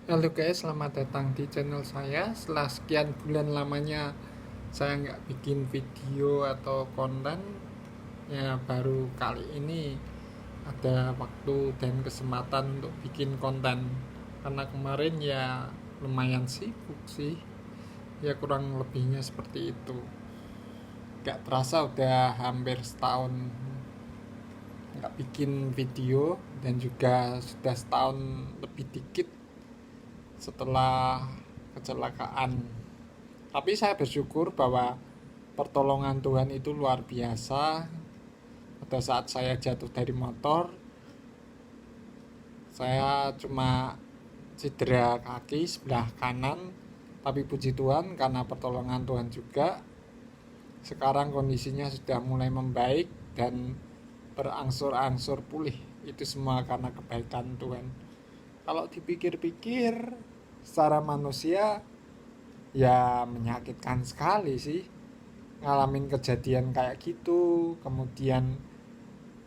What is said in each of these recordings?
Halo guys, selamat datang di channel saya. Setelah sekian bulan lamanya saya nggak bikin video atau konten, ya baru kali ini ada waktu dan kesempatan untuk bikin konten. Karena kemarin ya lumayan sibuk sih, ya kurang lebihnya seperti itu. Gak terasa udah hampir setahun nggak bikin video, dan juga sudah setahun lebih dikit setelah kecelakaan. Tapi saya bersyukur bahwa pertolongan Tuhan itu luar biasa. Pada saat saya jatuh dari motor, saya cuma cedera kaki sebelah kanan, tapi puji Tuhan karena pertolongan Tuhan juga, sekarang kondisinya sudah mulai membaik dan berangsur-angsur pulih. Itu semua karena kebaikan Tuhan. Kalau dipikir-pikir secara manusia, ya menyakitkan sekali sih ngalamin kejadian kayak gitu. Kemudian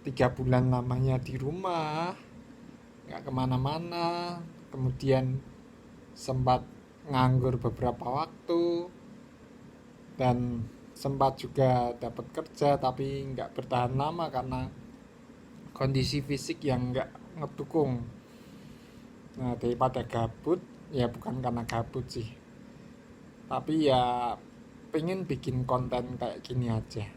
3 bulan lamanya di rumah, nggak kemana-mana. Kemudian sempat nganggur beberapa waktu, dan sempat juga dapat kerja tapi nggak bertahan lama karena kondisi fisik yang nggak ngedukung. Nah, daripada gabut, ya bukan karena gabut sih, tapi ya pengen bikin konten kayak gini aja.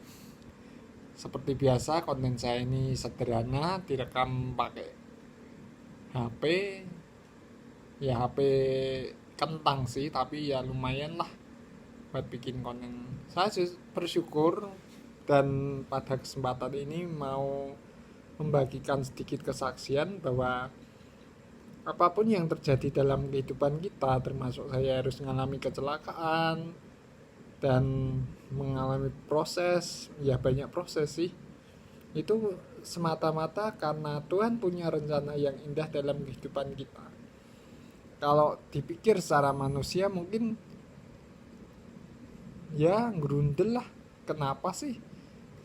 Seperti biasa, konten saya ini sederhana, direkam pakai HP. Ya HP kentang sih, tapi ya lumayan lah buat bikin konten. Saya bersyukur, dan pada kesempatan ini mau membagikan sedikit kesaksian bahwa apapun yang terjadi dalam kehidupan kita, termasuk saya harus mengalami kecelakaan dan mengalami proses, ya banyak proses sih, itu semata-mata karena Tuhan punya rencana yang indah dalam kehidupan kita. Kalau dipikir secara manusia mungkin ya gerundel lah, kenapa sih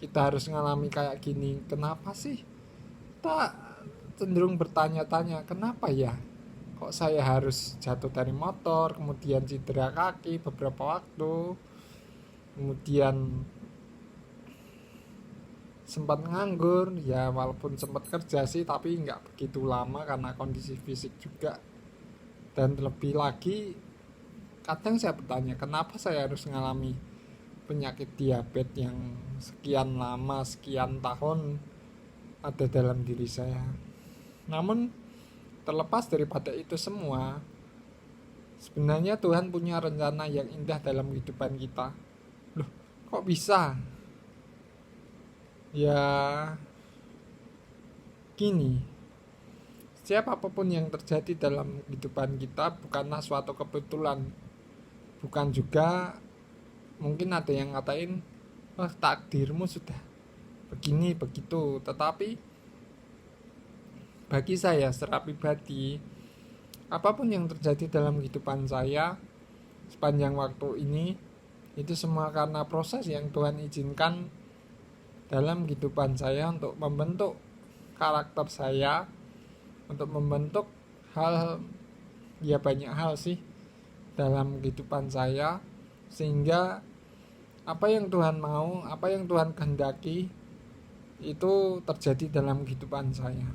kita harus mengalami kayak gini, kenapa sih kita cenderung bertanya-tanya, kenapa ya kok saya harus jatuh dari motor, kemudian cedera kaki beberapa waktu, kemudian sempat nganggur. Ya walaupun sempat kerja sih, tapi nggak begitu lama karena kondisi fisik juga. Dan terlebih lagi, kadang saya bertanya, kenapa saya harus mengalami penyakit diabetes yang sekian lama, sekian tahun ada dalam diri saya. Namun terlepas daripada itu semua, sebenarnya Tuhan punya rencana yang indah dalam kehidupan kita. Loh, kok bisa? Ya gini, setiap apapun yang terjadi dalam kehidupan kita bukanlah suatu kebetulan. Bukan juga, mungkin ada yang ngatain, wah takdirmu sudah begini begitu. Tetapi bagi saya secara pribadi, apapun yang terjadi dalam kehidupan saya sepanjang waktu ini, itu semua karena proses yang Tuhan izinkan dalam kehidupan saya untuk membentuk karakter saya, untuk membentuk hal, ya banyak hal sih dalam kehidupan saya, sehingga apa yang Tuhan mau, apa yang Tuhan kehendaki itu terjadi dalam kehidupan saya.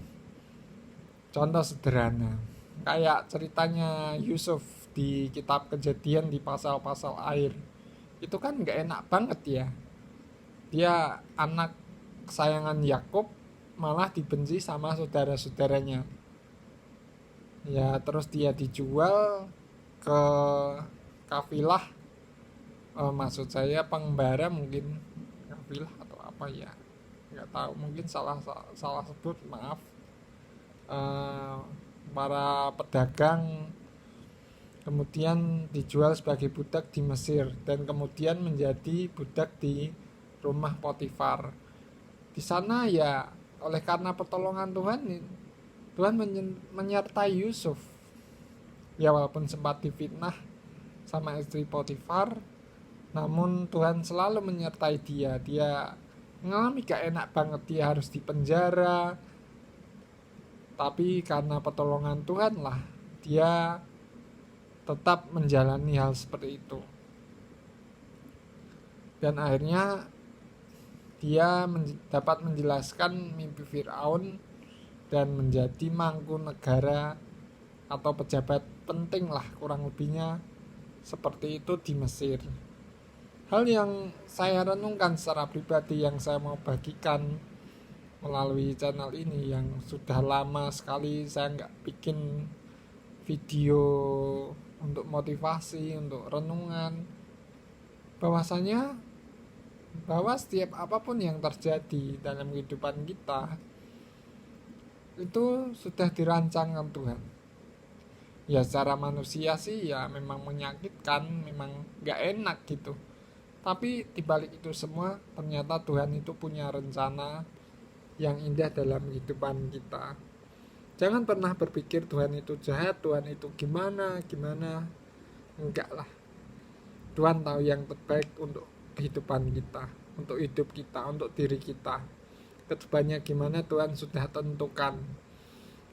Contoh sederhana, kayak ceritanya Yusuf di kitab Kejadian di pasal-pasal air. Itu kan gak enak banget ya. Dia anak kesayangan Yakub, malah dibenci sama saudara-saudaranya. Ya terus dia dijual ke kafilah, maksud saya pengembara mungkin, kafilah atau apa ya, nggak tahu, mungkin salah salah sebut, maaf. Para pedagang, kemudian dijual sebagai budak di Mesir, dan kemudian menjadi budak di rumah Potifar. Di sana ya oleh karena pertolongan Tuhan, Tuhan menyertai Yusuf. Ya walaupun sempat difitnah sama istri Potifar, namun Tuhan selalu menyertai dia. Dia mengalami gak enak banget, dia harus dipenjara, tapi karena pertolongan Tuhan lah dia tetap menjalani hal seperti itu. Dan akhirnya dia dapat menjelaskan mimpi Firaun dan menjadi mangkunegara atau pejabat penting lah kurang lebihnya seperti itu di Mesir. Hal yang saya renungkan secara pribadi yang saya mau bagikan melalui channel ini yang sudah lama sekali saya nggak bikin video untuk motivasi, untuk renungan, bahwasanya bahwa setiap apapun yang terjadi dalam kehidupan kita itu sudah dirancangkan Tuhan. Ya secara manusia sih ya memang menyakitkan, memang gak enak gitu. Tapi dibalik itu semua ternyata Tuhan itu punya rencana yang indah dalam kehidupan kita. Jangan pernah berpikir Tuhan itu jahat, Tuhan itu gimana. Enggak lah. Tuhan tahu yang terbaik untuk kehidupan kita, untuk hidup kita, untuk diri kita. Kedepannya gimana Tuhan sudah tentukan.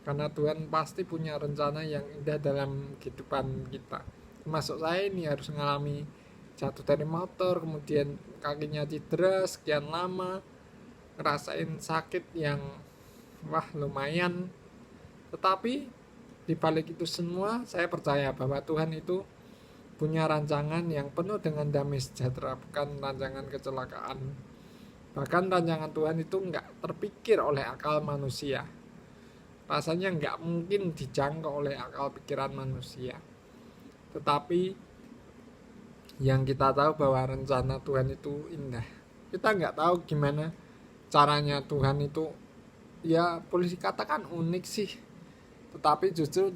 Karena Tuhan pasti punya rencana yang indah dalam kehidupan kita. Termasuk saya ini harus mengalami jatuh dari motor, kemudian kakinya cedera sekian lama, ngerasain sakit yang lumayan. Tetapi di balik itu semua saya percaya bahwa Tuhan itu punya rancangan yang penuh dengan damai sejahtera, bukan rancangan kecelakaan. Bahkan rancangan Tuhan itu nggak terpikir oleh akal manusia. Rasanya nggak mungkin dijangkau oleh akal pikiran manusia. Tetapi yang kita tahu bahwa rencana Tuhan itu indah. Kita nggak tahu gimana caranya Tuhan itu, ya boleh dikatakan unik sih. Tetapi justru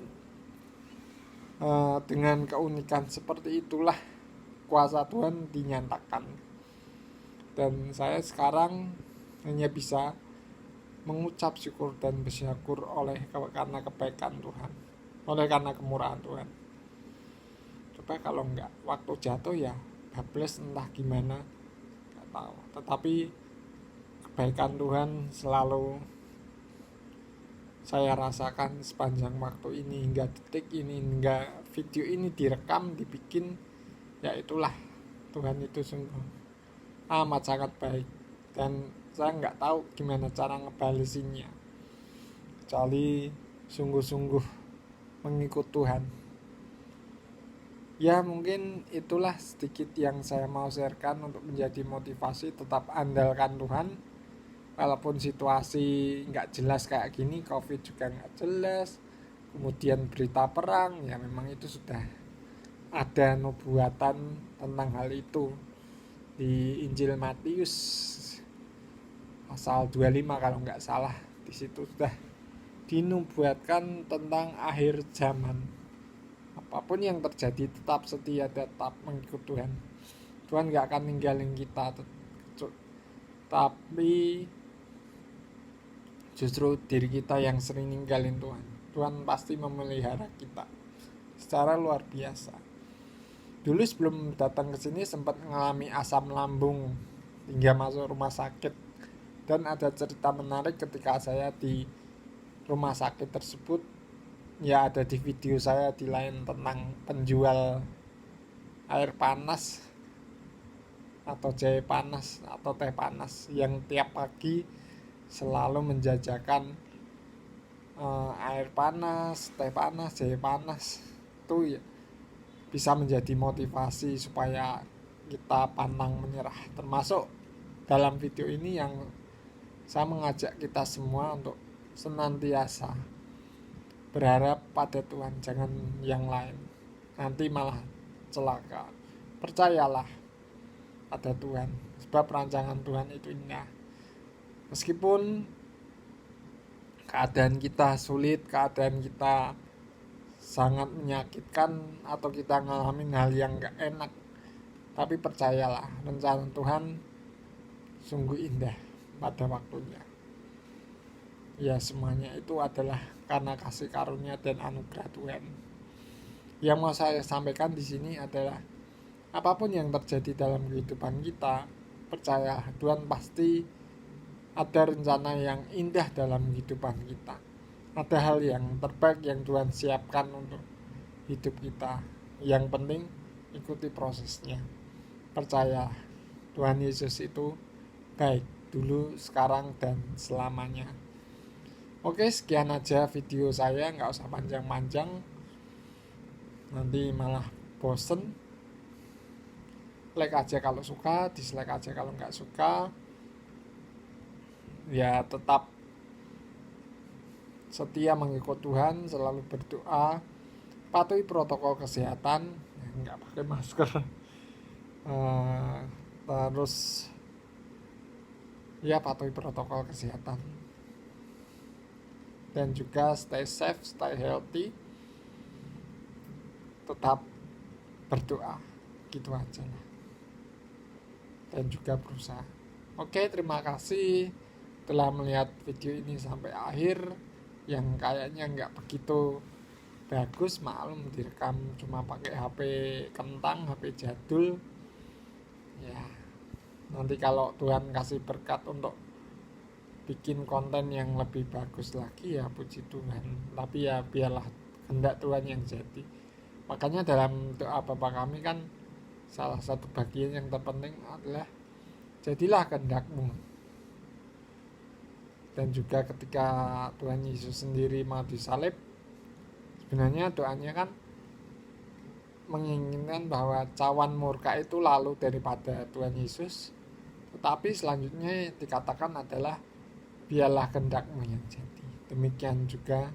dengan keunikan seperti itulah kuasa Tuhan dinyatakan. Dan saya sekarang hanya bisa mengucap syukur dan bersyukur karena kebaikan Tuhan, karena kemurahan Tuhan. Coba kalau enggak, waktu jatuh ya bablas entah gimana, enggak tahu. Tetapi kebaikan Tuhan selalu saya rasakan sepanjang waktu ini, hingga detik ini, hingga video ini direkam, dibikin. Ya itulah, Tuhan itu sungguh amat sangat baik. Dan saya nggak tahu gimana cara ngebalesinya, kecuali sungguh-sungguh mengikut Tuhan. Ya mungkin itulah sedikit yang saya mau sharekan untuk menjadi motivasi. Tetap andalkan Tuhan. Walaupun situasi nggak jelas kayak gini, COVID juga nggak jelas, kemudian berita perang, ya memang itu sudah ada nubuatan tentang hal itu di Injil Matius pasal 25 kalau nggak salah. Di situ sudah dinubuatkan tentang akhir zaman. Apapun yang terjadi tetap setia, tetap mengikut Tuhan. Tuhan nggak akan ninggalin kita, tapi justru diri kita yang sering ninggalin Tuhan. Tuhan pasti memelihara kita secara luar biasa. Dulu sebelum datang ke sini sempat mengalami asam lambung hingga masuk rumah sakit. Dan ada cerita menarik ketika saya di rumah sakit tersebut. Ya ada di video saya di line tentang penjual air panas atau jahe panas atau teh panas yang tiap pagi selalu menjajakan air panas, teh panas, jahe panas. Itu ya bisa menjadi motivasi supaya kita pantang menyerah. Termasuk dalam video ini yang saya mengajak kita semua untuk senantiasa berharap pada Tuhan, jangan yang lain. Nanti malah celaka. Percayalah pada Tuhan, sebab rancangan Tuhan itu indah. Meskipun keadaan kita sulit, keadaan kita sangat menyakitkan, atau kita ngalamin hal yang gak enak, tapi percayalah, rencana Tuhan sungguh indah pada waktunya. Ya semuanya itu adalah karena kasih karunia dan anugerah Tuhan. Yang mau saya sampaikan di sini adalah apapun yang terjadi dalam kehidupan kita, percaya Tuhan pasti ada rencana yang indah dalam kehidupan kita. Ada hal yang terbaik yang Tuhan siapkan untuk hidup kita. Yang penting ikuti prosesnya. Percaya Tuhan Yesus itu baik dulu, sekarang, dan selamanya. Oke, sekian aja video saya, nggak usah panjang-panjang, nanti malah bosen. Like aja kalau suka, dislike aja kalau nggak suka. Ya tetap setia mengikut Tuhan, selalu berdoa, patuhi protokol kesehatan, nggak pakai masker, terus ya patuhi protokol kesehatan, dan juga stay safe, stay healthy, tetap berdoa, gitu aja lah, dan juga berusaha. Oke, terima kasih telah melihat video ini sampai akhir. Yang kayaknya nggak begitu bagus, maklum, direkam cuma pakai HP kentang, HP jadul ya. Nanti kalau Tuhan kasih berkat untuk bikin konten yang lebih bagus lagi, ya puji Tuhan. Tapi ya biarlah kehendak Tuhan yang jadi. Makanya dalam doa Bapa kami kan salah satu bagian yang terpenting adalah jadilah kehendak-Mu. Dan juga ketika Tuhan Yesus sendiri mau disalib, sebenarnya doanya kan menginginkan bahwa cawan murka itu lalu daripada Tuhan Yesus, tetapi selanjutnya dikatakan adalah biarlah kehendak-Mu yang jadi. Demikian juga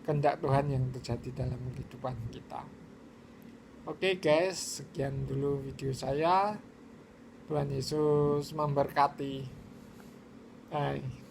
kehendak Tuhan yang terjadi dalam kehidupan kita. Oke guys, sekian dulu video saya. Tuhan Yesus memberkati. Bye.